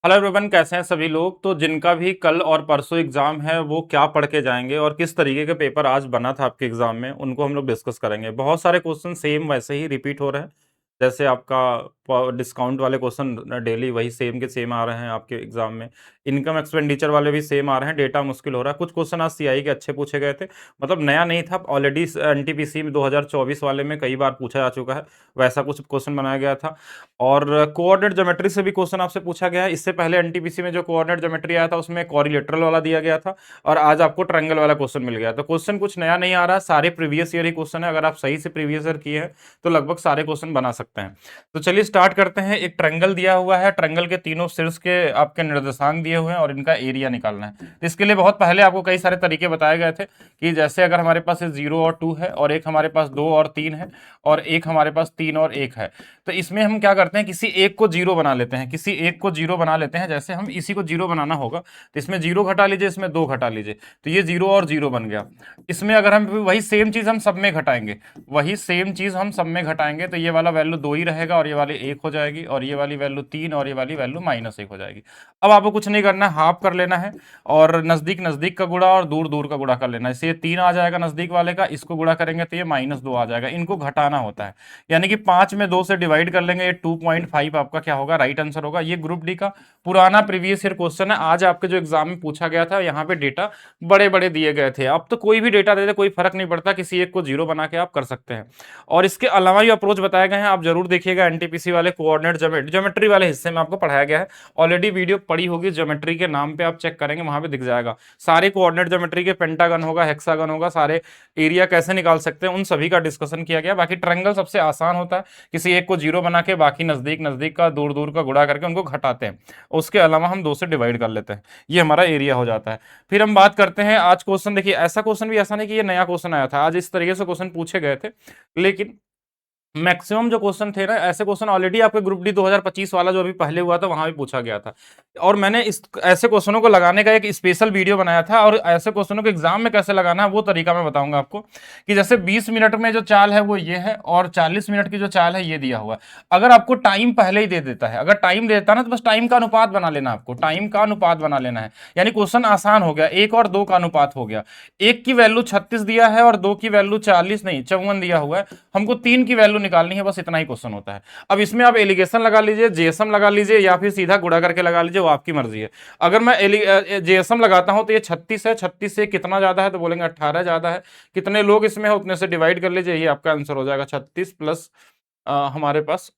Hello everyone, कैसे हैं सभी लोग। तो जिनका भी कल और परसों एग्जाम है वो क्या पढ़ के जाएंगे और किस तरीके के पेपर आज बना था आपके एग्जाम में, उनको हम लोग डिस्कस करेंगे। बहुत सारे क्वेश्चन सेम वैसे ही रिपीट हो रहे हैं, जैसे आपका डिस्काउंट वाले क्वेश्चन डेली वही सेम के सेम आ रहे हैं आपके एग्जाम में। इनकम एक्सपेंडिचर वाले भी सेम आ रहे हैं, डेटा मुश्किल हो रहा है। कुछ क्वेश्चन आज सीआई के अच्छे पूछे गए थे, मतलब नया नहीं था, ऑलरेडी एनटीपीसी में 2024 वाले में कई बार पूछा जा चुका है, वैसा कुछ क्वेश्चन बनाया गया था। और कोऑर्डिनेट ज्योमेट्री से भी क्वेश्चन आपसे पूछा गया है। इससे पहले एनटीपीसी में जो कोऑर्डिनेट ज्योमेट्री आया था उसमें कोरिलेटरल वाला दिया गया था, और आज आपको ट्रायंगल वाला क्वेश्चन मिल गया। तो क्वेश्चन कुछ नया नहीं आ रहा है, सारे प्रीवियस ईयर ही क्वेश्चन है। अगर आप सही से प्रीवियस ईयर किए हैं तो लगभग सारे क्वेश्चन बना सकते हैं। तो चलिए स्टार्ट करते हैं। एक ट्रायंगल दिया हुआ है, ट्रायंगल के तीनों शीर्ष के आपके निर्देशांक दिए हुए हैं और इनका एरिया निकालना है। तो इसके लिए बहुत पहले आपको कई सारे तरीके बताए गए थे कि जैसे अगर हमारे पास 0 और 2 है, और एक हमारे पास 2 और 3 है, और एक हमारे पास 3 और 1 है, तो इसमें हम क्या करते हैं, किसी एक को जीरो बना लेते हैं, किसी एक को जीरो बना लेते हैं। जैसे हम इसी को जीरो बनाना होगा तो इसमें जीरो घटा लीजिए, इसमें 2 घटा लीजिए, तो ये 0 और 0 बन गया। इसमें अगर हम वही सेम चीज हम सब में घटाएंगे, वही सेम चीज हम सब में घटाएंगे, तो ये वाला वैल्यू 2 ही रहेगा, और ये वाली 1 हो जाएगी, और ये वाली वैल्यू 3, और ये वाली वैल्यू -1 हो जाएगी। अब आपको कुछ नहीं करना है, हाफ कर लेना है, और नजदीक नजदीक का गुणा और दूर दूर का गुणा कर लेना है। इससे ये 3 आ जाएगा नजदीक वाले का, इसको गुणा करेंगे तो ये -2 आ जाएगा। इनको घटाना होता है, यानी कि 5 में 2 से डिवाइड कर लेंगे, ये 2.5 आपका क्या होगा, राइट आंसर होगा। ये ग्रुप डी का पुराना प्रीवियस ईयर क्वेश्चन है, आज आपके जो एग्जाम में पूछा गया था। यहाँ पे डेटा बड़े बड़े दिए गए थे, अब तो कोई भी डेटा दे दे कोई फर्क नहीं पड़ता, किसी एक को जीरो बना के आप कर सकते हैं। और इसके अलावा ये अप्रोच बताए गए हैं, आप जरूर देखिएगा। एनटीपीसी वाले कोऑर्डिनेट ज्योमेट्री वाले हिस्से में आपको पढ़ाया गया है, ऑलरेडी वीडियो पड़ी होगी, ज्योमेट्री के नाम पे आप चेक करेंगे वहां पे दिख जाएगा। सारे कोऑर्डिनेट ज्योमेट्री के पेंटागन होगा, हेक्सागन होगा, सारे एरिया कैसे निकाल सकते हैं उन सभी का डिस्कशन किया गया। बाकी ट्रायंगल सबसे आसान होता है, किसी एक को जीरो बना के बाकी नजदीक नजदीक का दूर दूर का गुणा करके उनको घटाते हैं, उसके अलावा हम 2 से डिवाइड कर लेते हैं, ये हमारा एरिया हो जाता है। फिर हम बात करते हैं आज क्वेश्चन। देखिए ऐसा क्वेश्चन भी ऐसा नहीं कि ये नया क्वेश्चन आया था, आज इस तरीके से क्वेश्चन पूछे गए थे, लेकिन मैक्सिमम जो क्वेश्चन थे ना, ऐसे क्वेश्चन ऑलरेडी आपके ग्रुप डी 2025 वाला जो अभी पहले हुआ था वहां भी पूछा गया था। और मैंने इस ऐसे क्वेश्चनों को लगाने का एक स्पेशल वीडियो बनाया था, और ऐसे क्वेश्चनों को एग्जाम में कैसे लगाना है वो तरीका मैं बताऊंगा आपको। कि जैसे 20 मिनट में जो चाल है वो ये है, और 40 मिनट की जो चाल है ये दिया हुआ है। अगर आपको टाइम पहले ही दे देता है, अगर टाइम दे देता है ना, तो बस टाइम का अनुपात बना लेना, आपको टाइम का अनुपात बना लेना है। यानी क्वेश्चन आसान हो गया, 1 और 2 का अनुपात हो गया। 1 की वैल्यू 36 दिया है और 2 की वैल्यू 40 नहीं 54 दिया हुआ है, हमको 3 की वैल्यू निकालनी है, बस इतना ही क्वेश्चन होता है। अब इसमें आप एलिगेशन लगा लीजिए, जेएसएम लगा लीजिए, या फिर सीधा गुणा करके लगा लीजिए, वो आपकी मर्जी है। अगर मैं जेएसएम लगाता हूं तो ये 36 है, 36 से कितना ज्यादा है तो बोलेंगे 18 ज्यादा है। कितने लोग इसमें है उतने से डिवाइड कर लीजिए, ये आपका आंसर हो जाएगा 36 प्लस हमारे पास,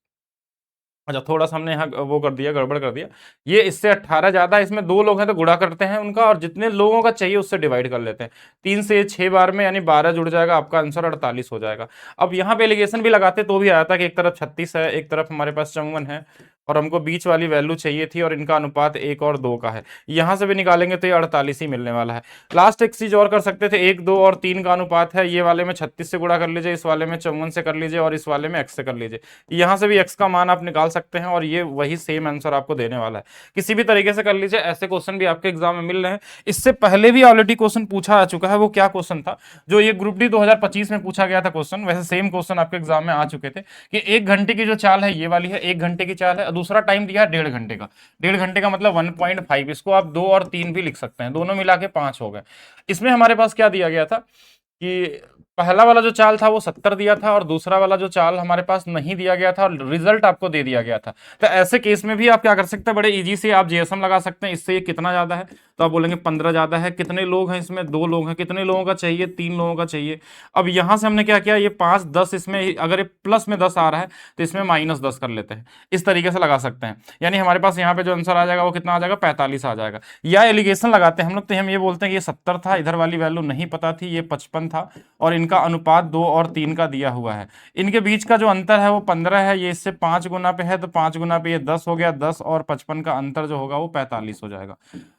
अच्छा थोड़ा सा हमने यहाँ वो कर दिया, गड़बड़ कर दिया। ये इससे 18 ज्यादा है, इसमें 2 लोग हैं तो गुणा करते हैं उनका, और जितने लोगों का चाहिए उससे डिवाइड कर लेते हैं। 3 से 6 बार में यानी 12 जुड़ जाएगा, आपका आंसर 48 हो जाएगा। अब यहाँ पे एलिगेशन भी लगाते तो भी आया था कि एक तरफ 36 है, एक तरफ हमारे पास 54 है, और हमको बीच वाली वैल्यू चाहिए थी, और इनका अनुपात 1 और 2 का है। यहाँ से भी निकालेंगे तो ये 48 ही मिलने वाला है। लास्ट एक चीज और कर सकते थे, 1, 2 और 3 का अनुपात है, ये वाले में 36 से गुणा कर लीजिए, इस वाले में 54 से कर लीजिए, और इस वाले में x से कर लीजिए। यहाँ से भी x का मान आप निकाल सकते हैं, और ये वही सेम आंसर आपको देने वाला है। किसी भी तरीके से कर लीजिए, ऐसे क्वेश्चन भी आपके एग्जाम में मिल रहे हैं। इससे पहले भी ऑलरेडी क्वेश्चन पूछा आ चुका है, वो क्या क्वेश्चन था, जो ये ग्रुप डी 2025 में पूछा गया था क्वेश्चन, वैसे सेम क्वेश्चन आपके एग्जाम में आ चुके थे। कि 1 घंटे की जो चाल है ये वाली है, 1 घंटे की चाल है, दूसरा टाइम दिया है 1.5 घंटे का। 1.5 घंटे का मतलब 1.5, इसको आप 2 और 3 भी लिख सकते हैं, दोनों मिला के 5 हो गए। इसमें हमारे पास क्या दिया गया था कि पहला वाला जो चाल था वो 70 दिया था, और दूसरा वाला जो चाल हमारे पास नहीं दिया गया था, और रिजल्ट आपको दे दिया गया था। तो ऐसे केस में भी आप क्या कर सकते हैं, बड़े इजी से आप जेएसएम लगा सकते हैं। इससे ये कितना ज्यादा है तो आप बोलेंगे 15 ज्यादा है। कितने लोग हैं इसमें, 2 लोग हैं, कितने लोगों का चाहिए, 3 लोगों का चाहिए। अब यहां से हमने क्या किया, ये 5 10, इसमें अगर ये प्लस में 10 आ रहा है तो इसमें -10 कर लेते हैं, इस तरीके से लगा सकते हैं। यानी हमारे पास यहाँ पे जो आंसर आ जाएगा वो कितना आ जाएगा, 45 आ जाएगा। या एलिगेशन लगाते हैं हम लोग, तो हम ये बोलते हैं कि ये 70 था, इधर वाली वैल्यू नहीं पता थी, ये 55 था, और इनका अनुपात 2 और 3 का दिया हुआ है। इनके बीच का जो अंतर है वो 15 है, ये इससे 5 गुना पे है, तो 5 गुना पे ये 10 हो गया, 10 और 55 का अंतर जो होगा वो 45 हो जाएगा।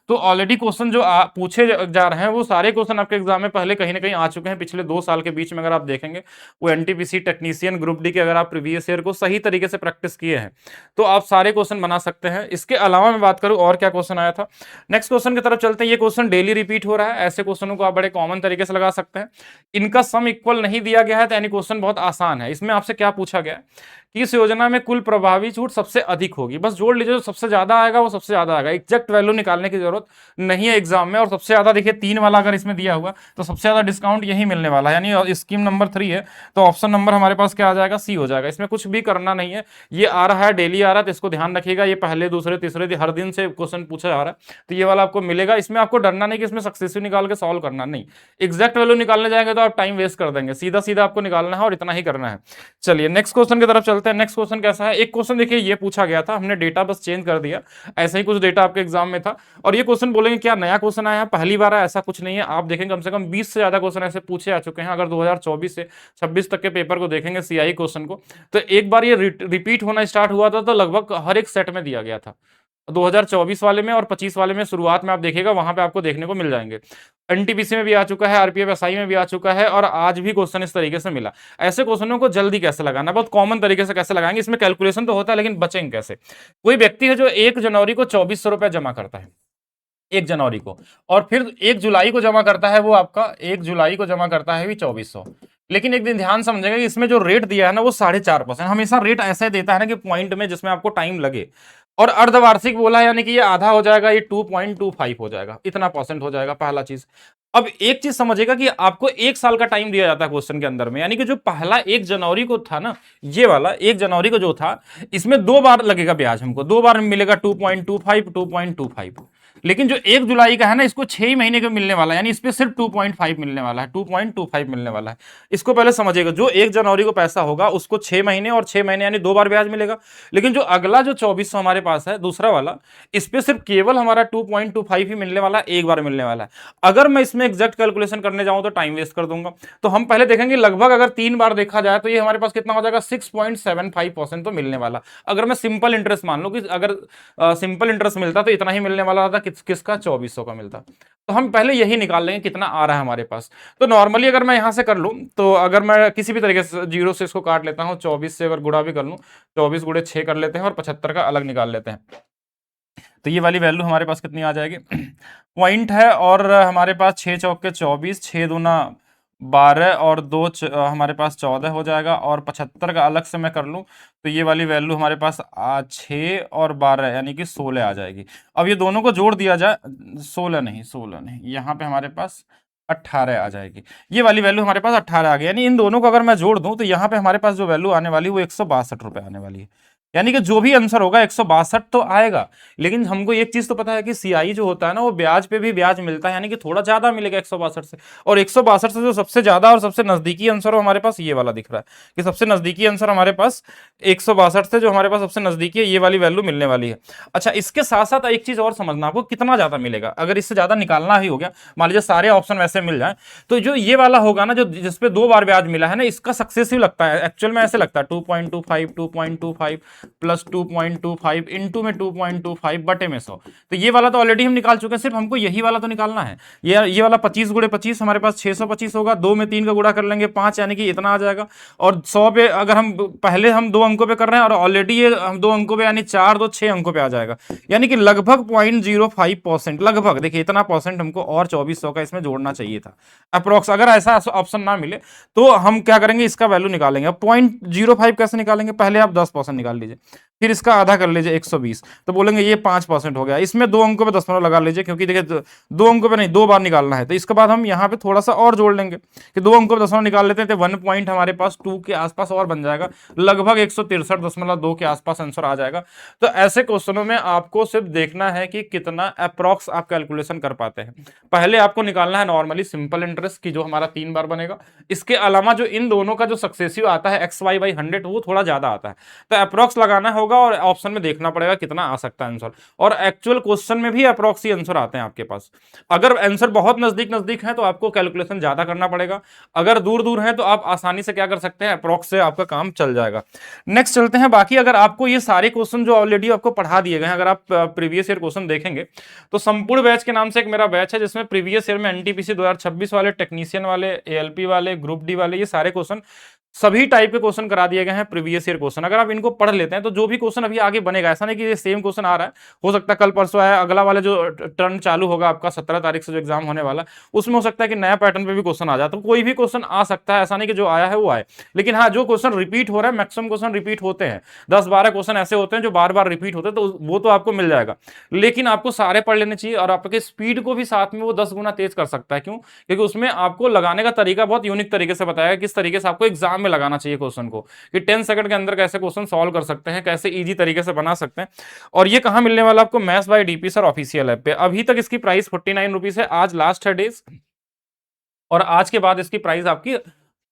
तो ऑलरेडी क्वेश्चन जो पूछे जा रहे हैं वो सारे क्वेश्चन आपके एग्जाम में पहले कहीं ना कहीं आ चुके हैं, पिछले 2 साल के बीच में अगर आप देखेंगे। वो एनटीपीसी टेक्नीशियन ग्रुप डी के अगर आप प्रीवियस ईयर को सही तरीके से प्रैक्टिस किए हैं तो आप सारे क्वेश्चन बना सकते हैं। इसके अलावा मैं बात करूं और क्या क्वेश्चन आया था, नेक्स्ट क्वेश्चन की तरफ चलते हैं। ये क्वेश्चन डेली रिपीट हो रहा है, ऐसे क्वेश्चनों को आप बड़े कॉमन तरीके से लगा सकते हैं। इनका सम इक्वल नहीं दिया गया है, तो यानी क्वेश्चन बहुत आसान है। इसमें आपसे क्या पूछा गया है कि इस योजना में कुल प्रभावी छूट सबसे अधिक होगी। बस जोड़ लीजिए, जो सबसे ज्यादा आएगा वो सबसे ज्यादा आएगा, एग्जैक्ट वैल्यू निकालने की जरूरत नहीं है एग्जाम में। और सबसे ज्यादा देखिए 3 वाला अगर इसमें दिया हुआ तो सबसे ज्यादा डिस्काउंट यही मिलने वाला है, यानी स्कीम नंबर 3 है तो ऑप्शन नंबर हमारे पास क्या आ जाएगा, सी हो जाएगा। इसमें कुछ भी करना नहीं है, ये आ रहा है डेली आ रहा है तो इसको ध्यान रखिएगा, ये पहले दूसरे तीसरे हर दिन से क्वेश्चन पूछा जा रहा है तो ये वाला आपको मिलेगा। इसमें आपको डरना नहीं कि इसमें सक्सेसिव निकाल के सॉल्व करना, नहीं, एग्जैक्ट वैल्यू निकालने जाएंगे तो आप टाइम वेस्ट कर देंगे, सीधा सीधा आपको निकालना है और इतना ही करना है। चलिए नेक्स्ट क्वेश्चन की तरफ चलते हैं। नेक्स्ट क्वेश्चन कैसा है, एक क्वेश्चन देखिए ये पूछा गया था, हमने डेटा बस चेंज कर दिया, ऐसा ही कुछ डेटा आपके एग्जाम में था। और ये क्वेश्चन बोलेंगे क्या नया क्वेश्चन आया है, पहली बार है, ऐसा कुछ नहीं है। आप देखेंगे कम से कम 20 से ज्यादा क्वेश्चन ऐसे पूछे आ चुके हैं, अगर 2024 से 26 तक के पेपर को देखेंगे सीआई क्वेश्चन को, तो एक बार ये रिपीट होना स्टार्ट हुआ था तो लगभग हर एक सेट में दिया गया था, 2024 वाले में और 25 वाले में शुरुआत में आप देखिएगा वहां पे आपको देखने को मिल जाएंगे। एनटीपीसी में भी आ चुका है, आरपीएफ एसआई में भी आ चुका है, और आज भी क्वेश्चन इस तरीके से मिला। ऐसे क्वेश्चनों को जल्दी कैसे लगाना, बहुत कॉमन तरीके से कैसे लगाएंगे, इसमें कैलकुलेशन तो होता है लेकिन बचेंगे कैसे। कोई व्यक्ति है जो 1 जनवरी को 2400 रुपए जमा करता है, 1 जनवरी को, और फिर 1 जुलाई को जमा करता है, वो आपका 1 जुलाई को जमा करता है भी 2400। लेकिन एक दिन ध्यान समझेगा कि इसमें जो रेट दिया है ना वो 4.5%, हमेशा रेट ऐसे देता है ना कि पॉइंट में जिसमें आपको टाइम लगे। और अर्धवार्षिक बोला है यानी कि ये आधा हो जाएगा, ये 2.25 हो जाएगा, इतना परसेंट हो जाएगा पहला चीज। अब एक चीज समझिएगा कि आपको 1 साल का टाइम दिया जाता है क्वेश्चन के अंदर में, यानी कि जो पहला 1 जनवरी को था ना, ये वाला 1 जनवरी को जो था, इसमें 2 बार लगेगा ब्याज, हमको 2 बार मिलेगा 2.25 2.25। लेकिन जो 1 जुलाई का है ना, इसको 6 महीने का मिलने वाला है, यानी इस पे सिर्फ 2.5 मिलने वाला है, 2.25 मिलने वाला है। इसको पहले समझिएगा, जो 1 जनवरी को पैसा होगा उसको 6 महीने और 6 महीने यानी 2 बार ब्याज मिलेगा। लेकिन जो अगला जो 2400 हमारे पास है दूसरा वाला, इस पे सिर्फ केवल हमारा 2.25 ही मिलने वाला है, एक बार मिलने वाला है। अगर मैं इसमें एग्जैक्ट कैलकुलेशन करने जाऊं तो टाइम वेस्ट कर दूंगा। तो हम पहले देखेंगे लगभग अगर 3 बार देखा जाए तो ये हमारे पास कितना हो जाएगा, 6.75% तो मिलने वाला। अगर मैं सिंपल इंटरेस्ट मान लो कि अगर सिंपल इंटरेस्ट मिलता तो इतना ही मिलने वाला था, किसका 2400 का मिलता। तो हम पहले यही निकाल लेंगे कितना आ रहा है हमारे पास। तो नॉर्मली अगर मैं यहां से कर लूं, तो अगर मैं किसी भी तरीके से 0 से इसको काट लेता हूं, 24 से अगर गुणा भी कर लूं, 24 गुणे 6 कर लेते हैं और 75 का अलग निकाल लेते हैं, तो ये वाली वैल्यू हमारे पास कितनी आ जाएगी, पॉइंट है और हमारे पास 6 चौक के 24, 6 दूना 12 और 2 हमारे पास 14 हो जाएगा। और 75 का अलग से मैं कर लूं तो ये वाली वैल्यू हमारे पास 6 और 12 यानी कि 16 आ जाएगी। अब ये दोनों को जोड़ दिया जाए, 16 नहीं, यहाँ पे हमारे पास 18 आ जाएगी। ये वाली वैल्यू हमारे पास 18 आ गई, यानी इन दोनों को अगर मैं जोड़ दूं तो यहाँ पे हमारे पास जो वैल्यू आने वाली है वो 162 रुपए आने वाली है। यानी कि जो भी आंसर होगा 162 तो आएगा। लेकिन हमको एक चीज तो पता है कि सीआई जो होता है ना, वो ब्याज पे भी ब्याज मिलता है, यानी कि थोड़ा ज्यादा मिलेगा 162 से। और 162 से जो सबसे ज्यादा और सबसे नजदीकी आंसर हो हमारे पास ये वाला दिख रहा है कि सबसे नजदीकी आंसर हमारे पास 162 से जो हमारे पास सबसे नजदीकी है ये वाली वैल्यू मिलने वाली है। अच्छा, इसके साथ साथ एक चीज और समझना, आपको कितना ज्यादा मिलेगा, अगर इससे ज्यादा निकालना ही हो गया, मान लीजिए सारे ऑप्शन वैसे मिल जाए, तो जो ये वाला होगा ना, जो जिसपे 2 बार ब्याज मिला है ना, इसका सक्सेसिव लगता है, एक्चुअल में ऐसे लगता है 2.25 2.25 प्लस 2.25 इंटू में 2.25 बटे में 100। तो ये वाला तो ऑलरेडी हम निकाल चुके हैं, सिर्फ हमको यही वाला तो निकालना है। ये वाला 25 गुणे 25 हमारे पास 625 होगा, 2 में 3 का गुणा कर लेंगे 5, यानी कि इतना आ जाएगा। और 100 पे अगर हम पहले हम 2 अंकों पे कर रहे हैं और ऑलरेडी ये हम 2 अंकों पे यानी 4 2 6 अंकों पे आ जाएगा, यानी कि लगभग 0.05%, लगभग देखिए इतना परसेंट हमको और 2400 का इसमें जोड़ना चाहिए था अप्रोक्स। अगर ऐसा ऑप्शन ना मिले तो हम क्या करेंगे, इसका वैल्यू निकालेंगे। 0.05 कैसे निकालेंगे, पहले आप 10% निकाल लीजिए, फिर इसका आधा कर लीजिए 120, तो बोलेंगे ये 5% हो गया। इसमें 2 अंकों पे 10 लगा लीजिए, क्योंकि देखिए 2 अंकों पे नहीं 2 बार निकालना है। तो इसके बाद हम यहाँ पे थोड़ा सा और जोड़ लेंगे कि 2 अंकों पे 10 निकाल लेते हैं, तो 1 पॉइंट हमारे पास 2 के आसपास और बन जाएगा, लगभग 163.2 के आसपास आंसर आ जाएगा। तो ऐसे क्वेश्चनों में आपको सिर्फ देखना है कि कितना अप्रॉक्स आप कैलकुलेशन कर पाते हैं। पहले आपको निकालना है नॉर्मली सिंपल इंटरेस्ट की, जो हमारा 3 बार बनेगा। इसके अलावा जो इन दोनों का जो सक्सेसिव आता है XY/100 वो थोड़ा ज्यादा आता है, तो अप्रॉक्स लगाना होगा और ऑप्शन में देखना पड़ेगा कितना आ सकता है आंसर। और एक्चुअल क्वेश्चन में भी अप्रॉक्स ही आंसर आते हैं आपके पास। अगर आंसर बहुत नजदीक नजदीक है तो आपको कैलकुलेशन ज्यादा करना पड़ेगा, अगर दूर दूर है तो आप आसानी से क्या कर सकते हैं, अप्रॉक्स से आपका काम चल जाएगा। नेक्स्ट चलते हैं। बाकी अगर आपको ये सारे क्वेश्चन जो ऑलरेडी आपको पढ़ा दिए गए हैं, अगर आप प्रीवियस ईयर क्वेश्चन देखेंगे तो संपूर्ण बैच के नाम से एक मेरा बैच है, जिसमें प्रीवियस ईयर में एनटीपीसी 2026 वाले, टेक्नीशियन वाले, एएलपी वाले, ग्रुप डी वाले, ये सारे क्वेश्चन सभी टाइप के क्वेश्चन करा दिए गए हैं, प्रीवियस ईयर क्वेश्चन। अगर आप इनको पढ़ लेते हैं तो जो भी क्वेश्चन अभी आगे बनेगा, ऐसा नहीं कि ये सेम क्वेश्चन आ रहा है, हो सकता है कल परसों आया, अगला वाला जो टर्न चालू होगा आपका 17 तारीख से जो एग्जाम होने वाला, उसमें हो सकता है कि नया पैटर्न पे भी क्वेश्चन आ जाए। तो कोई भी क्वेश्चन आ सकता है, ऐसा नहीं कि जो आया है वो आए। लेकिन हाँ, जो क्वेश्चन रिपीट हो रहा है, मैक्सिमम क्वेश्चन रिपीट होते हैं, 10-12 क्वेश्चन ऐसे होते हैं जो बार बार रिपीट होते हैं, तो वो तो आपको मिल जाएगा। लेकिन आपको सारे पढ़ लेने चाहिए, और आपके स्पीड को भी साथ में वो 10 गुना तेज कर सकता है। क्यों? क्योंकि उसमें आपको लगाने का तरीका बहुत यूनिक तरीके से बताया, किस तरीके से आपको एग्जाम में लगाना चाहिए क्वेश्चन को, कि 10 सेकंड के अंदर कैसे क्वेश्चन सॉल्व कर सकते हैं, कैसे इजी तरीके से बना सकते हैं। और ये कहां मिलने वाला आपको? Maths by DP sir official app पे। अभी तक इसकी प्राइस 49 रुपीज है, आज लास्ट है डेज, और आज के बाद इसकी प्राइस आपकी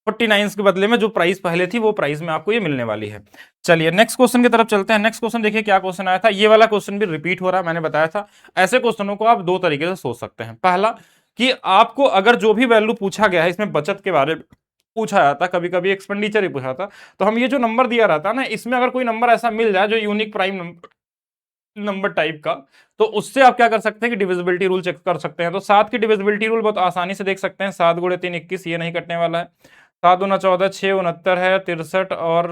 49 के बदले में जो प्राइस पहले थी वो प्राइस में आपको ये मिलने वाली है। चलिए नेक्स्ट क्वेश्चन की तरफ चलते हैं। नेक्स्ट क्वेश्चन देखिए क्या क्वेश्चन आया था। ये वाला क्वेश्चन भी रिपीट हो रहा है, मैंने बताया था ऐसे क्वेश्चनों को आप दो तरीके से सोच सकते हैं। पहला, कि आपको अगर जो भी वैल्यू पूछा गया है, इसमें बचत के बारे में पूछा जाता, कभी कभी एक्सपेंडिचर ही पूछा था, तो हम ये जो नंबर दिया रहता ना, इसमें अगर कोई नंबर ऐसा मिल जाए जो यूनिक प्राइम नंबर टाइप का, तो उससे आप क्या कर सकते हैं कि डिविजिबिलिटी रूल चेक कर सकते हैं। तो 7 की डिविजिबिलिटी रूल बहुत आसानी से देख सकते हैं। 7 गुणे 3 21, ये नहीं कटने वाला है। 7 दूना 14, 6 69 है, 63 और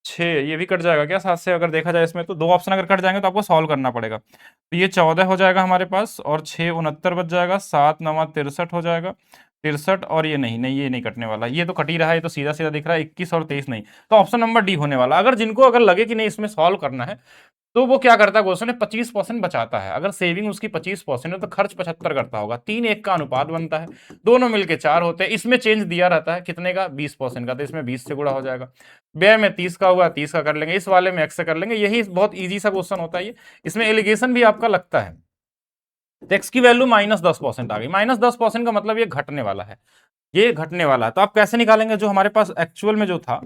6 ये भी कट जाएगा क्या 7 से? अगर देखा जाए इसमें तो दो ऑप्शन अगर कट जाएंगे तो आपको सॉल्व करना पड़ेगा। तो ये 14 हो जाएगा हमारे पास, और 6 69 बच जाएगा, 7 9 63 हो जाएगा, 63, और ये नहीं नहीं, ये नहीं कटने वाला, ये तो कट ही रहा है, ये तो सीधा सीधा दिख रहा है, 21 और 23 नहीं। तो ऑप्शन नंबर डी होने वाला। अगर जिनको अगर लगे कि नहीं इसमें सॉल्व करना है, तो वो क्या करता है, क्वेश्चन में 25% बचाता है। अगर सेविंग उसकी 25% है तो खर्च 75 करता होगा, 3:1 का अनुपात बनता है, दोनों मिलके 4 होते हैं। इसमें चेंज दिया रहता है कितने का? 20% का, तो इसमें 20 से गुणा हो जाएगा। व्यय में 30 का हुआ, 30 का कर लेंगे, इस वाले में x से कर लेंगे। यही बहुत ईजी सा क्वेश्चन होता है ये, इसमें एलिगेशन भी आपका लगता है। x की वैल्यू -10% आ गई। -10% का मतलब ये घटने वाला है, ये घटने वाला है। तो आप कैसे निकालेंगे? जो हमारे पास एक्चुअल में जो था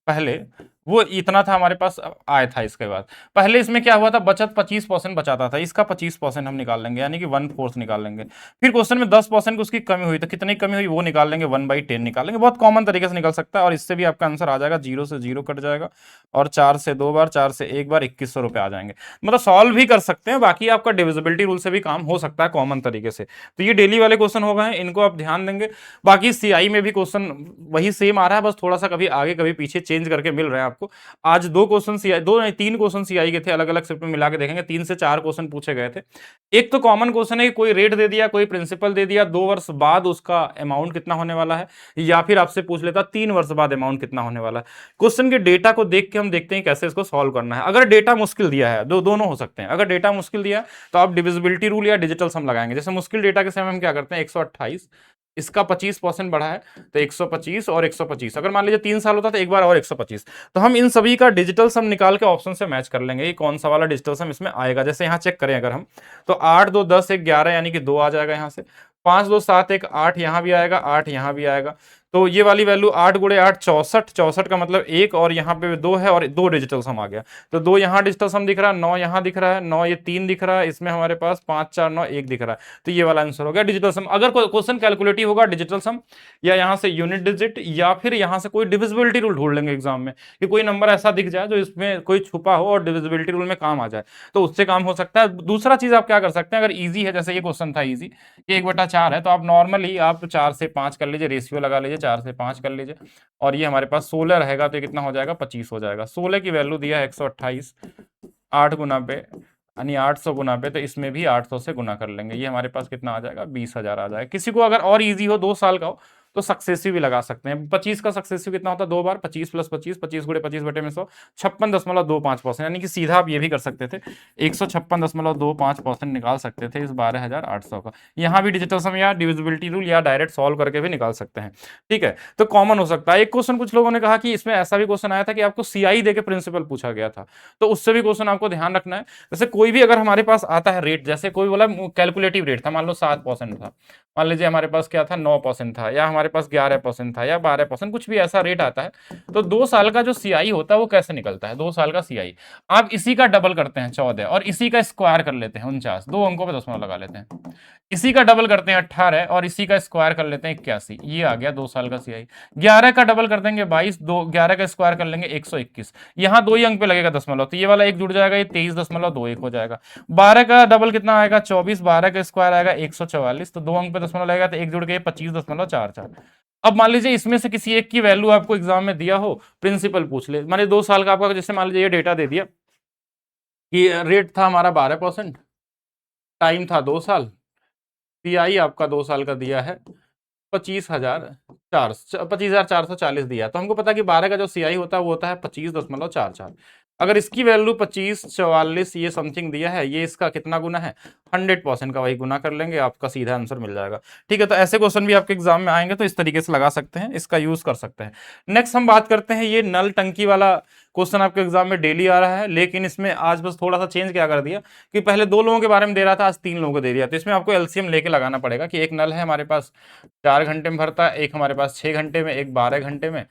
पहले, वो इतना था हमारे पास, आया था। इसके बाद पहले इसमें क्या हुआ था, बचत 25% बचाता था, इसका 25% हम निकाल लेंगे, यानी कि 1/4 निकाल लेंगे। फिर क्वेश्चन में 10% की उसकी कमी हुई, तो कितनी कमी हुई वो निकाल लेंगे, 1/10 निकाल लेंगे। बहुत कॉमन तरीके से निकल सकता है, और इससे भी आपका आंसर आ जाएगा, 0 से 0 कट जाएगा, और 4 से 2 बार, 4 से 1 बार, 2100 रुपए आ जाएंगे। मतलब सॉल्व भी कर सकते हैं, बाकी आपका डिविजिबिलिटी रूल से भी काम हो सकता है कॉमन तरीके से। तो ये डेली वाले क्वेश्चन हो गए हैं, इनको आप ध्यान देंगे। बाकी सीआई में भी क्वेश्चन वही सेम आ रहा है, बस थोड़ा सा कभी आगे कभी पीछे चेंज करके मिल रहे हैं आपको। आज 2 क्वेश्चन सीआई, 2 नहीं 3 क्वेश्चन सीआई के थे, अलग अलग शिफ्ट में मिला के देखेंगे, 3 से 4 क्वेश्चन पूछे गए थे। एक तो कॉमन क्वेश्चन है कि कोई रेट दे दिया, कोई प्रिंसिपल दे दिया, 2 वर्ष बाद उसका अमाउंट कितना होने वाला है, या फिर आपसे पूछ लेता 3 वर्ष बाद अमाउंट कितना होने वाला है। क्वेश्चन के डेटा को देख के हम देखते हैं कैसे इसको सॉल्व करना है। अगर डेटा मुश्किल दिया है, दोनों हो सकते हैं। अगर डेटा मुश्किल दिया है तो आप डिविजिबिलिटी रूल या डिजिटल सम लगाएंगे। जैसे मुश्किल डेटा के समय हम क्या करते हैं, 128, इसका 25% बढ़ा है, तो 125 और 125। अगर मान लीजिए 3 साल होता तो एक बार और 125। तो हम इन सभी का डिजिटल सम निकाल के ऑप्शन से मैच कर लेंगे, ये कौन सा वाला डिजिटल सम इसमें आएगा। जैसे यहाँ चेक करें अगर हम, तो 8 2 10 1 11, यानी कि 2 आ जाएगा यहाँ से। 5 2 7 1 8, यहाँ भी आएगा, 8 यहाँ भी आएगा। तो ये वाली वैल्यू 8 गुणे 8 64, 64 का मतलब 1, और यहाँ पे 2 है, और 2 डिजिटल सम आ गया। तो 2 यहाँ डिजिटल सम दिख रहा है, 9 यहाँ दिख रहा है, 9 ये 3 दिख रहा है, इसमें हमारे पास 5 4 9 1 दिख रहा है। तो ये वाला आंसर हो गया डिजिटल सम। अगर क्वेश्चन कैलकुलेटिव होगा, डिजिटल सम या यहाँ से यूनिट डिजिट, या फिर यहाँ से कोई डिविजिबिलिटी रूल ढूंढ लेंगे एग्जाम में, कि कोई नंबर ऐसा दिख जाए जो इसमें कोई छुपा हो और डिविजिबिलिटी रूल में काम आ जाए, तो उससे काम हो सकता है। दूसरा चीज आप क्या कर सकते हैं, अगर इजी है, जैसे ये क्वेश्चन था इजी, 1/4 है, तो आप नॉर्मली आप 4 से 5 कर लीजिए, रेशियो लगा लीजिए, 4 से 5 कर लीजिए, और ये हमारे पास 16 रहेगा, तो कितना हो जाएगा, 25 हो जाएगा। 16 की वैल्यू दिया है 128, 8 गुना पे यानी 800 गुना पे, तो इसमें भी 800 से गुना कर लेंगे, ये हमारे पास कितना आ जाएगा, 20,000 आ जाएगा। किसी को अगर और इजी हो, 2 साल का हो, तो सक्सेसिव भी लगा सकते हैं। 25 का सक्सेसिव कितना होता है, 2 बार, 25 + 25, 25 गुणे 25 बटे में 100, 56.25%, यानी कि सीधा आप ये भी कर सकते थे, 156.25% निकाल सकते थे इस 12,800 का। यहाँ भी डिजिटल सम या डिविजिबिलिटी रूल या डायरेक्ट सॉल्व करके भी निकाल सकते हैं। ठीक है, तो कॉमन हो सकता है। एक क्वेश्चन कुछ लोगों ने कहा कि इसमें ऐसा भी क्वेश्चन आया था कि आपको सीआई देके प्रिंसिपल पूछा गया था, तो उससे भी क्वेश्चन आपको ध्यान रखना है। जैसे कोई भी अगर हमारे पास आता है रेट, जैसे कोई बोला कैलकुलेटिव रेट था, मान लो 7% था, मान लीजिए हमारे पास क्या था, 9% था, या हमारे पास 11% था, या 12%, कुछ भी ऐसा रेट आता है, तो 2 साल का जो सीआई होता है वो कैसे निकलता है, 2 साल का सीआई आप इसी का डबल करते हैं 14, और इसी का स्क्वायर कर लेते हैं 49, 2 अंकों पे दशमलव लगा लेते हैं, इसी का डबल करते हैं 18, और इसी का स्क्वायर कर लेते हैं 81, ये आ गया 2 साल का सीआई। 11 का डबल कर देंगे 22, 11 का स्क्वायर कर लेंगे 121, यहाँ 2 ही अंक पे लगेगा दशमलव, तो ये वाला एक जुड़ जाएगा, ये 23.21 हो जाएगा। 12 का डबल कितना आएगा, 24, 12 का स्क्वायर आएगा 144, तो 2 अंक पे दशमलव लगेगा, तो एक जुड़ के 25.44। अब मान लीजिए इसमें से किसी एक की वैल्यू आपको एग्जाम में दिया हो, प्रिंसिपल पूछ ले, माने 2 साल का आपका, जैसे मान लीजिए ये डेटा दे दिया कि रेट था हमारा 12%, टाइम था 2 साल, पीआई आपका 2 साल का दिया है 25,440 दिया। तो हमको पता है कि 12 का जो सीआई होता है वो होता है 25.44। अगर इसकी वैल्यू 25, 44 ये समथिंग दिया है, ये इसका कितना गुना है, 100% का वही गुना कर लेंगे, आपका सीधा आंसर मिल जाएगा। ठीक है, तो ऐसे क्वेश्चन भी आपके एग्जाम में आएंगे तो इस तरीके से लगा सकते हैं, इसका यूज कर सकते हैं। नेक्स्ट हम बात करते हैं, ये नल टंकी वाला क्वेश्चन आपके एग्जाम में डेली आ रहा है, लेकिन इसमें आज बस थोड़ा सा चेंज क्या कर दिया कि पहले 2 लोगों के बारे में दे रहा था, आज 3 लोगों को दे दिया। तो इसमें आपको एलसीएम लेके लगाना पड़ेगा कि एक नल है हमारे पास 4 घंटे में भरता है, एक हमारे पास 6 घंटे में, एक 12 घंटे में।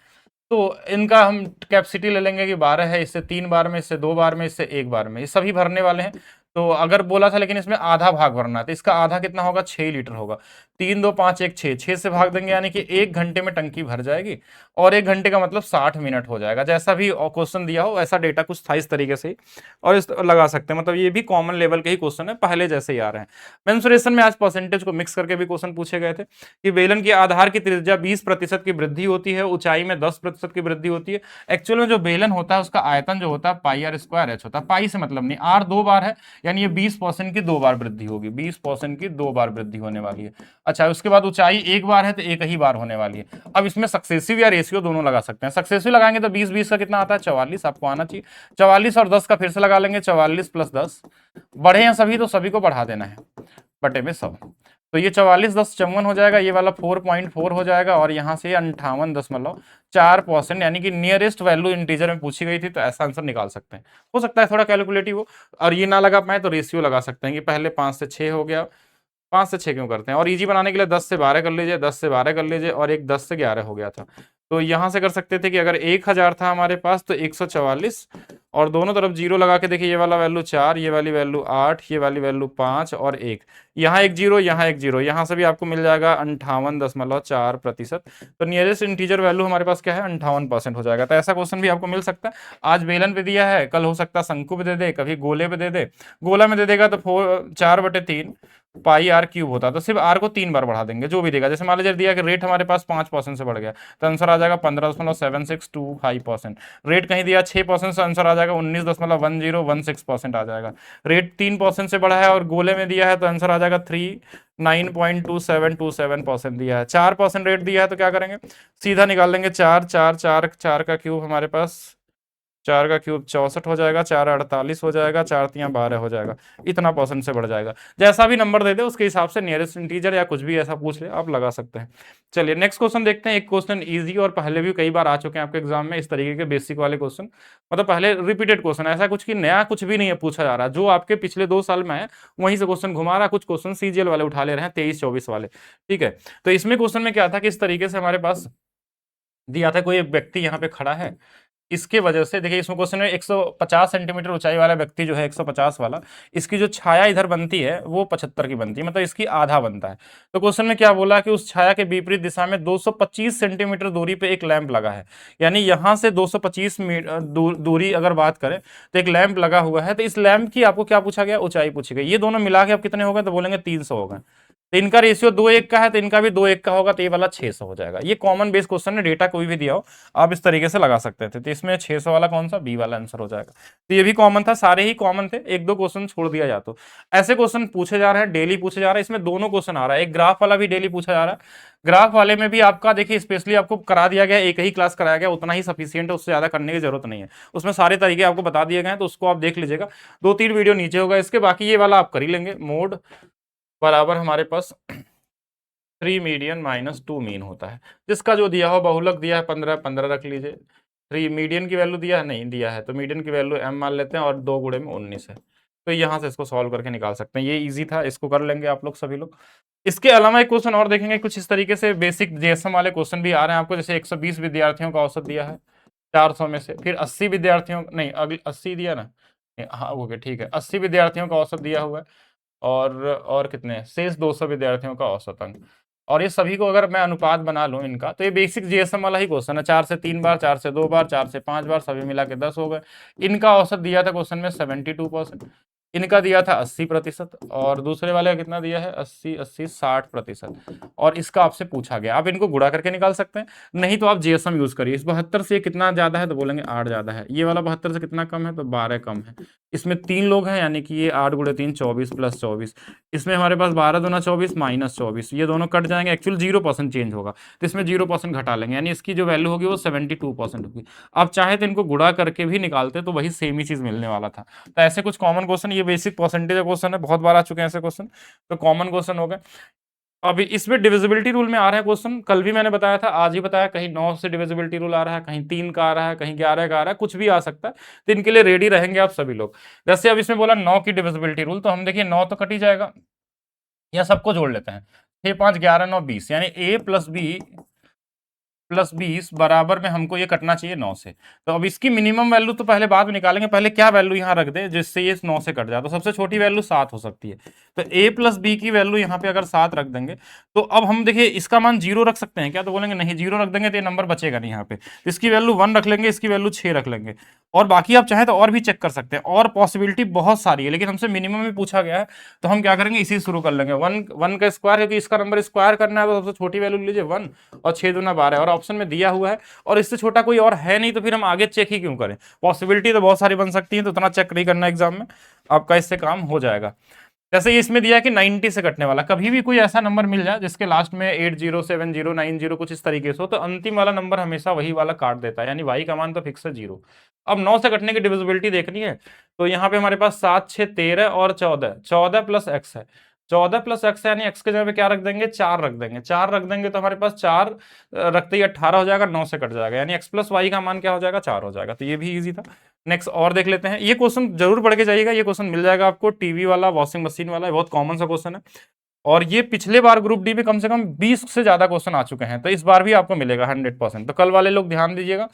तो इनका हम कैपेसिटी ले लेंगे कि 12 है, इससे 3 बार में, इससे 2 बार में, इससे 1 बार में, ये सभी भरने वाले हैं। तो अगर बोला था लेकिन इसमें आधा भाग भरना है, तो इसका आधा कितना होगा, 6 लीटर होगा। 3 2 5 1 6, 6 से भाग देंगे यानी कि 1 घंटे में टंकी भर जाएगी, और 1 घंटे का मतलब 60 मिनट हो जाएगा। जैसा भी क्वेश्चन दिया हो ऐसा डेटा कुछ था इस तरीके से ही, और इस लगा सकते हैं, मतलब ये भी कॉमन लेवल के ही क्वेश्चन है, पहले जैसे ही आ रहे हैं। मेंसुरेशन में आज परसेंटेज को मिक्स करके भी क्वेश्चन पूछे गए थे कि बेलन की आधार की त्रिज्या 20% की वृद्धि होती है, ऊंचाई में 10% की वृद्धि होती है। एक्चुअल में जो बेलन होता है उसका आयतन जो होता है पाई आर स्क्वायर एच होता है, पाई से मतलब नहीं, आर 2 बार है, यानी ये 20% की 2 बार वृद्धि होगी, 20% की 2 बार वृद्धि होने वाली है। अच्छा, उसके बाद ऊंचाई 1 बार है तो 1 ही बार होने वाली है। अब इसमें सक्सेसिव या रेशियो दोनों लगा सकते हैं। सक्सेसिव लगाएंगे तो 20 का कितना आता है, 44, आपको आना चाहिए। 44 और 10 का फिर से लगा लेंगे, 44 + 10, बढ़े हैं सभी तो सभी को बढ़ा देना है, बटे में 100। तो ये 44 10 54 हो जाएगा, ये वाला 4.4 हो जाएगा, और यहाँ से 58.4%, यानी कि नियरेस्ट वैल्यू इंटीजर में पूछी गई थी, तो ऐसा आंसर निकाल सकते हैं। हो सकता है थोड़ा कैलकुलेटिव हो, और ये ना लगा पाए तो रेशियो लगा सकते हैं कि पहले 5 से 6 हो गया, 5 से 6 क्यों करते हैं, और इजी बनाने के लिए 10 से 12 कर लीजिए, 10 से 12 कर लीजिए, और एक 10 से 11 हो गया था। तो यहां से कर सकते थे कि अगर 1000 था हमारे पास तो 144, और दोनों तरफ जीरो लगा के देखिए, ये वाला वैल्यू 4, ये वाली वैल्यू 8, ये वाली वैल्यू 5 और 1, यहाँ एक जीरो, यहाँ एक जीरो, यहाँ से भी आपको मिल जाएगा 58.4%। तो नियरेस्ट इंटीजर वैल्यू हमारे पास क्या है, 58% हो जाएगा। तो ऐसा क्वेश्चन भी आपको मिल सकता है। आज बेलन पे दिया है, कल हो सकता है शंकु पे दे दे, कभी गोले पे दे दे। गोला में दे देगा तो 4/3 पाई आर क्यूब होता है, तो सिर्फ आर को 3 बार बढ़ा देंगे जो भी देगा। जैसे मान लीजिए दिया कि रेट हमारे पास 5% से बढ़ गया, तो आंसर आ जाएगा 15.7625%। रेट कहीं दिया 6% से, आंसर आ जाएगा 19.1016% आ जाएगा। रेट 3% से बढ़ा है और गोले में दिया है तो आंसर आ जाएगा 39.2727% दिया है। 4% रेट दिया है तो क्या करेंगे, सीधा निकाल लेंगे, 4 4 4 4 का क्यूब हमारे पास, 4 का क्यूब 64 हो जाएगा, 4 48 हो जाएगा, 4 3 12 हो जाएगा, इतना परसेंट से बढ़ जाएगा। जैसा भी नंबर दे दे उसके हिसाब से नियरेस्ट इंटीजर या कुछ भी ऐसा पूछ ले आप लगा सकते हैं। चलिए नेक्स्ट क्वेश्चन देखते हैं। एक क्वेश्चन इजी और पहले भी कई बार आ चुके हैं आपके एग्जाम में इस तरीके के बेसिक वाले क्वेश्चन, मतलब पहले रिपीटेड क्वेश्चन, ऐसा कुछ की नया कुछ भी नहीं है पूछा जा रहा, जो आपके पिछले 2 साल में है वहीं से क्वेश्चन घुमा रहा। कुछ क्वेश्चन सीजीएल वाले उठा ले रहे हैं, 23-24 वाले। ठीक है, तो इसमें क्वेश्चन में क्या था कि इस तरीके से हमारे पास दिया था, कोई एक व्यक्ति यहाँ पे खड़ा है, इसके वजह से देखिए इसमें क्वेश्चन में 150 सेंटीमीटर ऊंचाई वाला व्यक्ति जो है, 150 वाला, इसकी जो छाया इधर बनती है वो 75 की बनती है, मतलब इसकी आधा बनता है। तो क्वेश्चन में क्या बोला कि उस छाया के विपरीत दिशा में 225 सेंटीमीटर दूरी पे एक लैंप लगा है, यानी यहां से 225 मीटर दूरी अगर बात करें तो एक लैंप लगा हुआ है। तो इस लैंप की आपको क्या पूछा गया, ऊंचाई पूछी गई। ये दोनों मिला के आप कितने हो गए, तो बोलेंगे 300 हो गए। तो इनका रेशियो 2:1 का है, तो इनका भी 2:1 का होगा, तो ये वाला 600 हो जाएगा। ये कॉमन बेस क्वेश्चन है, डेटा कोई भी दिया हो आप इस तरीके से लगा सकते थे। तो इसमें 600 वाला कौन सा, बी वाला आंसर हो जाएगा। तो ये भी कॉमन था, सारे ही कॉमन थे, एक दो क्वेश्चन छोड़ दिया जाता। तो ऐसे क्वेश्चन पूछे जा रहे हैं, डेली पूछे जा रहे हैं। इसमें दोनों क्वेश्चन आ रहा है, एक ग्राफ वाला भी डेली पूछा जा रहा है। ग्राफ वाले में भी आपका देखिए स्पेशली आपको करा दिया गया, एक ही क्लास कराया गया, उतना ही सफिशियंट है, उससे ज्यादा करने की जरूरत नहीं है। उसमें सारे तरीके आपको बता दिए गए हैं, तो उसको आप देख लीजिएगा, 2-3 वीडियो नीचे होगा इसके। बाकी ये वाला आप कर ही लेंगे, मोड बराबर हमारे पास 3 मीडियन माइनस 2 मीन होता है। जिसका जो दिया हो, बहुलक दिया है 15, 15 रख लीजिए। 3 मीडियन की वैल्यू दिया है, नहीं दिया है, तो मीडियन की वैल्यू m मान लेते हैं, और 2 गुणे में 19 है। तो यहाँ से इसको सॉल्व करके निकाल सकते हैं। ये इजी था, इसको कर लेंगे आप लोग सभी लोग। इसके अलावा एक क्वेश्चन और देखेंगे, कुछ इस तरीके से बेसिक जेएसएम वाले क्वेश्चन भी आ रहे हैं आपको। जैसे 120 विद्यार्थियों का औसत दिया है 400 में से, फिर 80 विद्यार्थियों, नहीं अगले 80 दिया ना, हाँ ओके ठीक है, 80 विद्यार्थियों का औसत दिया हुआ है, और कितने शेष 200 विद्यार्थियों का औसत अंक। और ये सभी को अगर मैं अनुपात बना लूं इनका, तो ये बेसिक जीएसएम वाला ही क्वेश्चन है। 4 से 3 बार, 4 से 2 बार, 4 से 5 बार, सभी मिला के 10 हो गए। इनका औसत दिया था क्वेश्चन में 72%। इनका दिया था 80%, और दूसरे वाले का कितना दिया है, 80 80 60%, और इसका आपसे पूछा गया। आप इनको गुणा करके निकाल सकते हैं, नहीं तो आप जीएसएम यूज करिए। इस 72 से ये कितना ज्यादा है तो बोलेंगे 8 ज्यादा है, ये वाला 72 से कितना कम है तो 12 कम है। इसमें 3 लोग हैं, यानी कि ये 8 गुणे 3 24 प्लस 24, इसमें हमारे पास 12 दूना 24 माइनस 24, ये दोनों कट जाएंगे, एक्चुअल 0% चेंज होगा, तो इसमें 0% घटा लेंगे, यानी इसकी जो वैल्यू होगी वो 72% होगी। आप चाहे तो इनको गुणा करके भी निकालते तो वही सेम ही चीज मिलने वाला था। तो ऐसे कुछ कॉमन क्वेश्चन, ये बेसिक परसेंटेज का क्वेश्चन है, बहुत बार आ चुके हैं ऐसे क्वेश्चन, तो कॉमन क्वेश्चन हो गए। अभी इसमें डिविजिबिलिटी रूल में आ रहा है क्वेश्चन, कल भी मैंने बताया था, आज ही बताया, कहीं 9 से डिविजिबिलिटी रूल आ रहा है, कहीं 3 का आ रहा है, कहीं 11 का आ रहा है, कुछ भी आ सकता है, तो इनके लिए रेडी रहेंगे आप सभी लोग। जैसे अब इसमें बोला 9 की डिविजिबिलिटी रूल, तो हम देखिए 9 तो कट ही जाएगा, या सबको जोड़ लेते हैं, 6 5 11 9 20, यानी a प्लस बी प्लस 20 बराबर में हमको ये कटना चाहिए 9 से। तो अब इसकी मिनिमम वैल्यू तो पहले बाद में निकालेंगे, पहले क्या वैल्यू यहाँ रख दे जिससे ये 9 से कट जाए, तो सबसे छोटी वैल्यू 7 हो सकती है, तो a प्लस बी की वैल्यू यहाँ पे अगर 7 रख देंगे, तो अब हम देखिए इसका मान 0 रख सकते हैं क्या, तो बोलेंगे नहीं, 0 रख देंगे तो ये नंबर बचेगा नहीं यहाँ पे, तो इसकी वैल्यू 1 रख लेंगे, इसकी वैल्यू 6 रख लेंगे, और बाकी आप चाहें तो और भी चेक कर सकते हैं, और पॉसिबिलिटी बहुत सारी है, लेकिन हमसे मिनिमम में पूछा गया है, तो हम क्या करेंगे, इसी शुरू कर लेंगे, 1 का स्क्वायर, क्योंकि इसका नंबर स्क्वायर करना है, तो सबसे छोटी वैल्यू लीजिए 1, और 6 दूना 12, और ऑप्शन में दिया हुआ है, और इससे छोटा कोई और है नहीं, तो फिर हम आगे चेक ही क्यों करें, पॉसिबिलिटी तो बहुत सारी बन सकती है, तो उतना चेक नहीं करना एग्जाम में, आपका इससे काम हो जाएगा। जैसे ये इसमें दिया है कि 90 से कटने वाला, कभी भी कोई ऐसा नंबर मिल जाए जिसके लास्ट में 80 70 90 कुछ इस तरीके से हो, तो अंतिम वाला नंबर हमेशा वही वाला काट देता है, यानी y का मान तो फिक्स है 0। अब 9 से कटने की डिविजिबिलिटी देखनी है, तो यहाँ पे हमारे पास 7 6 13 और 14, 14 प्लस एक्स है, 14 प्लस एक्स, यानी एक्स के जगह पे क्या रख देंगे, 4 रख देंगे, 4 रख देंगे तो हमारे पास 4 रखते ही 18 हो जाएगा, 9 से कट जाएगा, यानी एक्स प्लस वाई का मान क्या हो जाएगा, 4 हो जाएगा, तो ये भी इजी था। नेक्स्ट और देख लेते हैं, ये क्वेश्चन जरूर पढ़ के जाइएगा, ये क्वेश्चन मिल जाएगा आपको, टीवी वाला, वॉशिंग मशीन वाला, बहुत कॉमन सा क्वेश्चन है, और ये पिछले बार ग्रुप डी में कम से कम 20 से ज्यादा क्वेश्चन आ चुके हैं, तो इस बार भी आपको मिलेगा 100%। तो कल वाले लोग ध्यान दीजिएगा,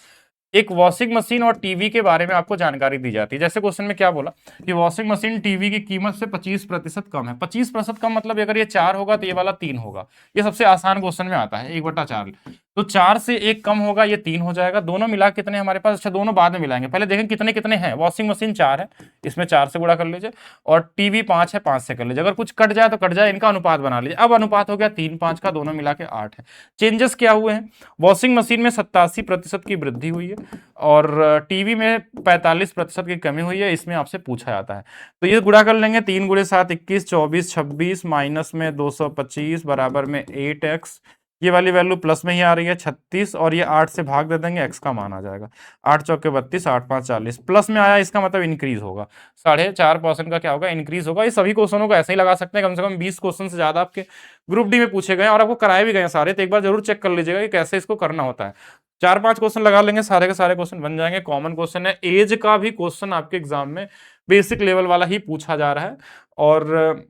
एक वॉशिंग मशीन और टीवी के बारे में आपको जानकारी दी जाती है। जैसे क्वेश्चन में क्या बोला कि वॉशिंग मशीन टीवी की कीमत से 25% कम है, 25% कम मतलब अगर ये 4 होगा तो ये वाला 3 होगा, ये सबसे आसान क्वेश्चन में आता है, 1/4, तो 4 से 1 कम होगा, ये 3 हो जाएगा, दोनों मिला कितने हमारे पास, अच्छा दोनों बाद में मिलाएंगे, पहले देखें कितने कितने हैं, वॉशिंग मशीन 4 है, इसमें 4 से गुणा कर लीजिए, और टीवी 5 है, 5 से कर लीजिए, अगर कुछ कट जाए तो कट जाए, इनका अनुपात बना लीजिए, अब अनुपात हो गया 3 5 का, दोनों मिला के 8 है। चेंजेस क्या हुए हैं, वॉशिंग मशीन में 87% की वृद्धि हुई है, और टीवी में 45% की कमी हुई है, इसमें आपसे पूछा जाता है, तो ये गुणा कर लेंगे, 3 गुणे 7 21 24 26 माइनस में 225 बराबर में 8x, ये वाली वैल्यू प्लस में ही आ रही है 36, और ये 8 से भाग दे देंगे, x का मान आ जाएगा 8 चौके 32 8 5 40, प्लस में आया, इसका मतलब इंक्रीज होगा, 4.5% का क्या होगा, इंक्रीज होगा। ये सभी क्वेश्चनों को ऐसे ही लगा सकते हैं, कम से कम 20 क्वेश्चन से ज्यादा आपके ग्रुप डी में पूछे गए और आपको कराए भी गए सारे, तो एक बार जरूर चेक कर लीजिएगा कि कैसे इसको करना होता है। 4 5 क्वेश्चन लगा लेंगे, सारे के सारे क्वेश्चन बन जाएंगे, कॉमन क्वेश्चन है, एज का भी क्वेश्चन आपके एग्जाम में बेसिक लेवल वाला ही पूछा जा रहा है, और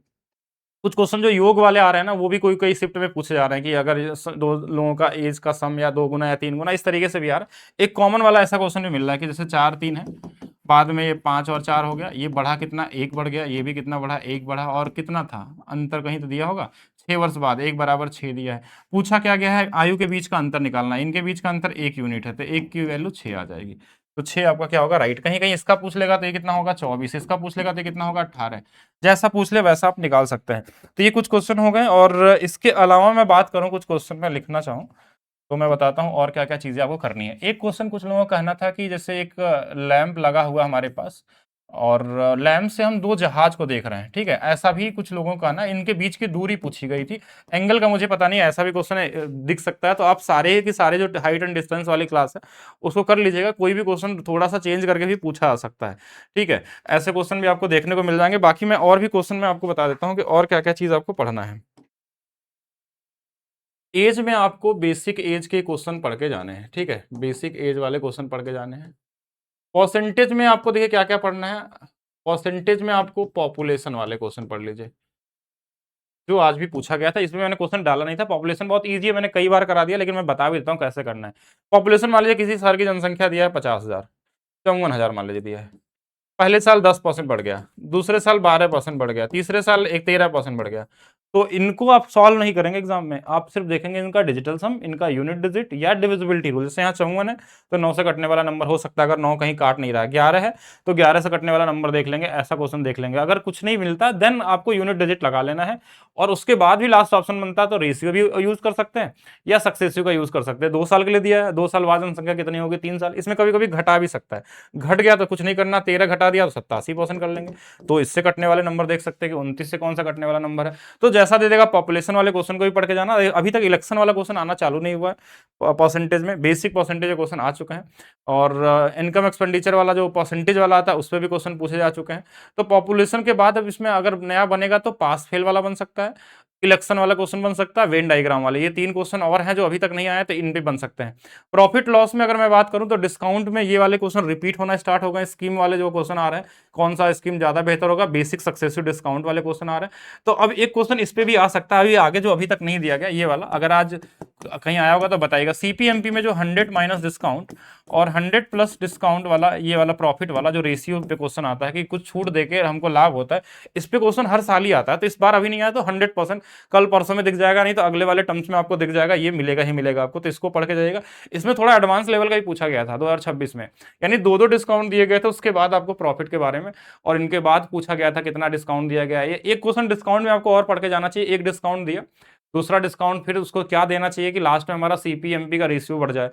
कुछ क्वेश्चन जो योग वाले आ रहे हैं ना, वो भी कोई कोई शिफ्ट में पूछे जा रहे हैं कि अगर दो लोगों का एज का सम या 2 गुना या 3 गुना, इस तरीके से भी आ रहा है। एक कॉमन वाला ऐसा क्वेश्चन भी मिल रहा है कि जैसे 4 3 है, बाद में ये 5 और 4 हो गया, ये बढ़ा कितना, 1 बढ़ गया, ये भी कितना बढ़ा, 1 बढ़ा, और कितना था अंतर, कहीं तो दिया होगा, 6 वर्ष बाद 1 बराबर 6 दिया है। पूछा क्या गया है, आयु के बीच का अंतर निकालना है, इनके बीच का अंतर 1 यूनिट है, तो 1 की वैल्यू 6 आ जाएगी, तो 6 आपका क्या होगा, राइट। कहीं कहीं इसका पूछ लेगा तो ये कितना होगा, 24, इसका पूछ लेगा तो ये कितना होगा, 18, जैसा पूछ ले वैसा आप निकाल सकते हैं। तो ये कुछ क्वेश्चन हो गए, और इसके अलावा मैं बात करूं, कुछ क्वेश्चन मैं लिखना चाहूँ तो मैं बताता हूं और क्या क्या चीजें आपको करनी है। एक क्वेश्चन कुछ लोगों का कहना था कि जैसे एक लैंप लगा हुआ हमारे पास, और लैंप से हम 2 जहाज को देख रहे हैं, ठीक है, ऐसा भी कुछ लोगों का ना, इनके बीच की दूरी पूछी गई थी, एंगल का मुझे पता नहीं, ऐसा भी क्वेश्चन दिख सकता है, तो आप सारे के सारे जो हाइट एंड डिस्टेंस वाली क्लास है उसको कर लीजिएगा, कोई भी क्वेश्चन थोड़ा सा चेंज करके भी पूछा जा सकता है, ठीक है, ऐसे क्वेश्चन भी आपको देखने को मिल जाएंगे। बाकी मैं और भी क्वेश्चन में आपको बता देता हूँ कि और क्या क्या चीज आपको पढ़ना है। एज में आपको बेसिक एज के क्वेश्चन पढ़ के जाने हैं, ठीक है, बेसिक एज वाले क्वेश्चन पढ़ के जाने हैं। परसेंटेज में आपको देखिए क्या क्या पढ़ना है, परसेंटेज में आपको पॉपुलेशन वाले क्वेश्चन पढ़ लीजिए, जो आज भी पूछा गया था, इसमें मैंने क्वेश्चन डाला नहीं था, पॉपुलेशन बहुत इजी है, मैंने कई बार करा दिया, लेकिन मैं बता भी देता हूँ कैसे करना है। पॉपुलेशन मान लीजिए किसी शहर की जनसंख्या दिया है 50,000, 54,000 मान लीजिए दिया है, पहले साल 10% बढ़ गया, दूसरे साल 12% बढ़ गया, तीसरे साल एक 13% बढ़ गया, तो इनको आप सॉल्व नहीं करेंगे एग्जाम में, आप सिर्फ देखेंगे इनका डिजिटल सम, इनका यूनिट डिजिट या डिविजिबिलिटी रूल। जैसे यहाँ 54 है तो 9 से कटने वाला नंबर हो सकता है, अगर 9 कहीं काट नहीं रहा है। 11 है तो 11 से कटने वाला नंबर देख लेंगे, ऐसा क्वेश्चन देख लेंगे। अगर कुछ नहीं मिलता देन आपको यूनिट डिजिट लगा लेना है, और उसके बाद भी लास्ट ऑप्शन बनता है तो रेशियो भी यूज कर सकते हैं या सक्सेसिव का यूज कर सकते हैं। 2 साल के लिए दिया है, 2 साल बाद जनसंख्या कितनी होगी, 3 साल, इसमें कभी कभी घटा भी सकता है। घट गया तो कुछ नहीं करना, 13 घटा दिया तो 87% कर लेंगे। तो इससे कटने वाले नंबर देख सकते हैं कि 29 से कौन सा कटने वाला नंबर है। तो जैसा दे देगा पॉपुलेशन वाले क्वेश्चन को भी पढ़ के जाना। अभी तक इलेक्शन वाला क्वेश्चन आना चालू नहीं हुआ है, परसेंटेज में बेसिक परसेंटेज क्वेश्चन आ चुके हैं, और इनकम एक्सपेंडिचर वाला जो परसेंटेज वाला आता है उस पर भी क्वेश्चन पूछे जा चुके हैं। तो पॉपुलेशन के बाद अब इसमें अगर नया बनेगा तो पास फेल वाला बन सकता है, इलेक्शन वाला क्वेश्चन बन सकता है, वेन डायग्राम वाले, ये 3 क्वेश्चन और हैं जो अभी तक नहीं आए, तो इन भी बन सकते हैं। प्रॉफिट लॉस में अगर मैं बात करूं तो डिस्काउंट में ये वाले क्वेश्चन रिपीट होना स्टार्ट हो गए। स्कीम वाले जो क्वेश्चन आ रहे हैं, कौन सा स्कीम ज्यादा बेहतर होगा, बेसिक सक्सेसिव डिस्काउंट वाले क्वेश्चन आ रहे हैं। तो अब एक क्वेश्चन इस पे भी आ सकता है अभी आगे, जो अभी तक नहीं दिया गया ये वाला, अगर आज कहीं आया होगा तो बताइएगा। सीपीएमपी में जो 100 माइनस डिस्काउंट और 100 प्लस डिस्काउंट वाला, ये वाला प्रॉफिट वाला जो रेशियो पे क्वेश्चन आता है कि कुछ छूट देके हमको लाभ होता है, इस पे क्वेश्चन हर साल ही आता है। तो इस बार अभी नहीं आया तो 100% कल परसों में दिख जाएगा, नहीं तो अगले वाले टर्म्स में आपको दिख जाएगा, ये मिलेगा ही मिलेगा आपको। तो इसको पढ़ के जाइएगा। इसमें थोड़ा एडवांस लेवल का ही पूछा गया था 2026 में, यानी 2-2 डिस्काउंट दिए गए थे उसके बाद आपको प्रॉफिट के बारे में, और इनके बाद पूछा गया था कितना डिस्काउंट दिया गया है। ये एक क्वेश्चन डिस्काउंट में आपको और पढ़ के जाना चाहिए। एक डिस्काउंट दिया, दूसरा डिस्काउंट फिर उसको क्या देना चाहिए कि लास्ट में हमारा सीपीएमपी का रेशियो बढ़ जाए।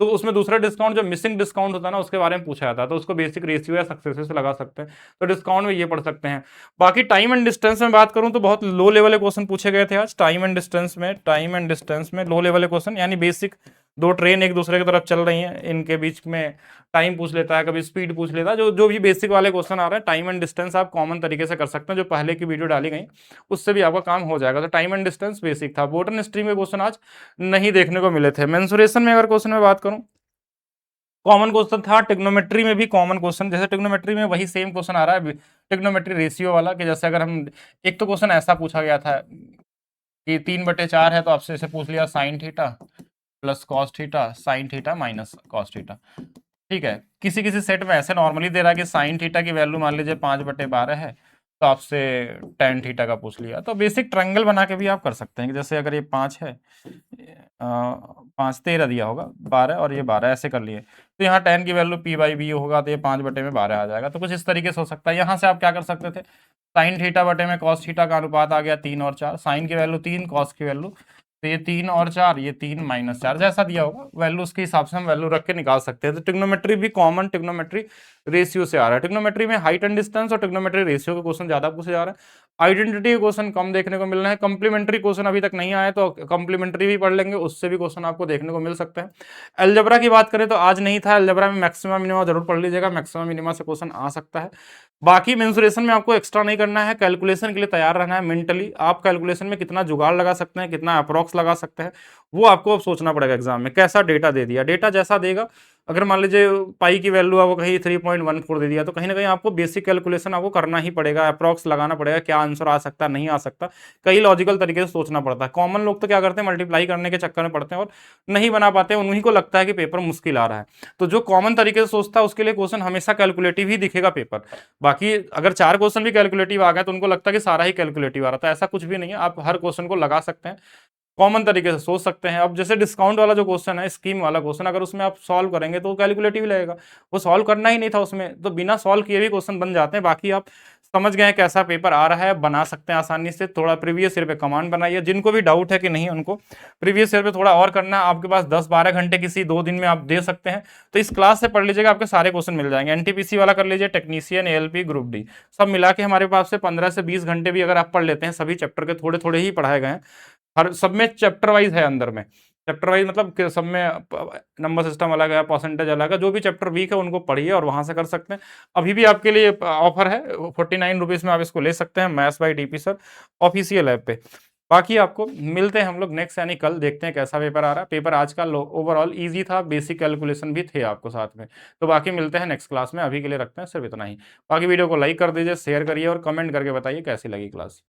तो उसमें दूसरा डिस्काउंट जो मिसिंग डिस्काउंट होता है ना, उसके बारे में पूछा जाता है, तो उसको बेसिक रेशियो या सक्सेस से लगा सकते हैं। तो डिस्काउंट में ये पढ़ सकते हैं। बाकी टाइम एंड डिस्टेंस में बात करूं तो बहुत लो लेवल के क्वेश्चन पूछे गए थे आज। टाइम एंड डिस्टेंस में लो लेवल के क्वेश्चन, यानी बेसिक, 2 ट्रेन एक दूसरे की तरफ चल रही हैं, इनके बीच में टाइम पूछ लेता है, कभी स्पीड पूछ लेता है। जो जो भी बेसिक वाले क्वेश्चन आ रहे हैं टाइम एंड डिस्टेंस आप कॉमन तरीके से कर सकते हैं, जो पहले की वीडियो डाली गई उससे भी आपका काम हो जाएगा। तो टाइम एंड डिस्टेंस बेसिक था। बोटन स्ट्रीम में क्वेश्चन आज नहीं देखने को मिले थे। मेंसुरेशन में अगर क्वेश्चन में बात करूं, कॉमन क्वेश्चन था। टिग्नोमेट्री में भी कॉमन क्वेश्चन, जैसे टिग्नोमेट्री में वही सेम क्वेश्चन आ रहा है, टिग्नोमेट्री रेशियो वाला, कि जैसे अगर हम, एक तो क्वेश्चन ऐसा पूछा गया था कि 3/4 है, तो आपसे इसे पूछ लिया sine theta plus cos theta, sine theta minus cos theta. ठीक है, किसी किसी सेट में ऐसे नॉर्मली दे रहा है कि साइन थीटा की वैल्यू मान लीजिए 5/12 है, तो आपसे टेन थीटा का पूछ लिया। तो बेसिक ट्रायंगल बना के भी आप कर सकते हैं कि जैसे अगर ये 5 है, 5 13 दिया होगा, 12 और ये 12 ऐसे कर लिए, तो यहाँ टेन की वैल्यू p/b होगा, तो ये 5/12 आ जाएगा। तो कुछ इस तरीके से हो सकता है। यहाँ से आप क्या कर सकते थे, साइन थीटा बटे में कॉस थीटा का अनुपात आ गया 3 और 4, साइन की वैल्यू 3, कॉस की वैल्यू, तो ये 3 और 4, ये 3 माइनस 4, जैसा दिया होगा वैल्यू उसके हिसाब से हम वैल्यू रख के निकाल सकते हैं। तो टिग्नोमेट्री भी कॉमन टिग्नोमेट्री रेशियो से आ रहा है। टिग्नोमेट्री में हाइट एंड डिस्टेंस और टिग्नोमेट्री रेशियो के क्वेश्चन ज्यादा पूछे जा रहे हैं। आइडेंटिटी के क्वेश्चन कम देखने को मिल रहे हैं। कंप्लीमेंट्री क्वेश्चन अभी तक नहीं आए, तो कंप्लीमेंट्री भी पढ़ लेंगे, उससे भी क्वेश्चन आपको देखने को मिल सकते हैं। अलजेब्रा की बात करें तो आज नहीं था। अलजेब्रा में मैक्सिमम मिनिमम जरूर पढ़ लीजिएगा, मैक्सिमम मिनिमम से क्वेश्चन आ सकता है। बाकी मेंसुरेशन में आपको एक्स्ट्रा नहीं करना है, कैलकुलेशन के लिए तैयार रहना है मेंटली। आप कैलकुलेशन में कितना जुगाड़ लगा सकते हैं, कितना अप्रॉक्स लगा सकते हैं, वो आपको अब सोचना पड़ेगा एग्जाम में। कैसा डेटा दे दिया, डेटा जैसा देगा, अगर मान लीजिए पाई की वैल्यू आपको कहीं 3.14 दे दिया, तो कहीं ना कहीं आपको बेसिक कैलकुलेशन आपको करना ही पड़ेगा, अप्रॉक्स लगाना पड़ेगा, क्या आंसर आ सकता है, नहीं आ सकता। कई लॉजिकल तरीके से सोचना पड़ता है। कॉमन लोग तो क्या करते हैं, मल्टीप्लाई करने के चक्कर में पड़ते हैं और नहीं बना पाते हैं, उन्हीं को लगता है कि पेपर मुश्किल आ रहा है। तो जो कॉमन तरीके से सोचता है उसके लिए क्वेश्चन हमेशा कैलकुलेटिव ही दिखेगा पेपर। बाकी अगर 4 क्वेश्चन भी कैलकुलेटिव आ गए तो उनको लगता है कि सारा ही कैलकुलेटिव आ रहा था, ऐसा कुछ भी नहीं है। आप हर क्वेश्चन को लगा सकते हैं, कॉमन तरीके से सोच सकते हैं। अब जैसे डिस्काउंट वाला जो क्वेश्चन है, स्कीम वाला क्वेश्चन, अगर उसमें आप सॉल्व करेंगे तो कैलकुलेटिव लगेगा, वो सॉल्व करना ही नहीं था उसमें, तो बिना सॉल्व किए भी क्वेश्चन बन जाते हैं। बाकी आप समझ गए कैसा पेपर आ रहा है, बना सकते हैं आसानी से। थोड़ा प्रीवियस ईयर पे कमांड बनाइए, जिनको भी डाउट है कि नहीं उनको प्रीवियस ईयर पे थोड़ा और करना है। आपके पास 10-12 घंटे किसी 2 दिन में आप दे सकते हैं, तो इस क्लास से पढ़ लीजिएगा, आपके सारे क्वेश्चन मिल जाएंगे। एनटीपीसी वाला कर लीजिए, टेक्नीशियन, एएलपी, ग्रुप डी, सब मिला के हमारे पास से 15 से 20 घंटे भी अगर आप पढ़ लेते हैं, सभी चैप्टर के थोड़े थोड़े ही पढ़ाए गए हैं, हर सब में चैप्टर वाइज है अंदर में। चैप्टर वाइज मतलब कि सब में नंबर सिस्टम अलग है, परसेंटेज अलग है, जो भी चैप्टर वीक है उनको पढ़िए और वहां से कर सकते हैं। अभी भी आपके लिए ऑफर है, 49 रुपीज में आप इसको ले सकते हैं, maths by DP sir official app पे। बाकी आपको मिलते हैं हम लोग नेक्स्ट, यानी कल, देखते हैं कैसा पेपर आ रहा है। पेपर आज का ओवरऑल इजी था, बेसिक कैलकुलेशन भी थे आपको साथ में। तो बाकी मिलते हैं नेक्स्ट क्लास में, अभी के लिए रखते हैं सिर्फ इतना ही। बाकी वीडियो को लाइक कर दीजिए, शेयर करिए और कमेंट करके बताइए कैसी लगी क्लास।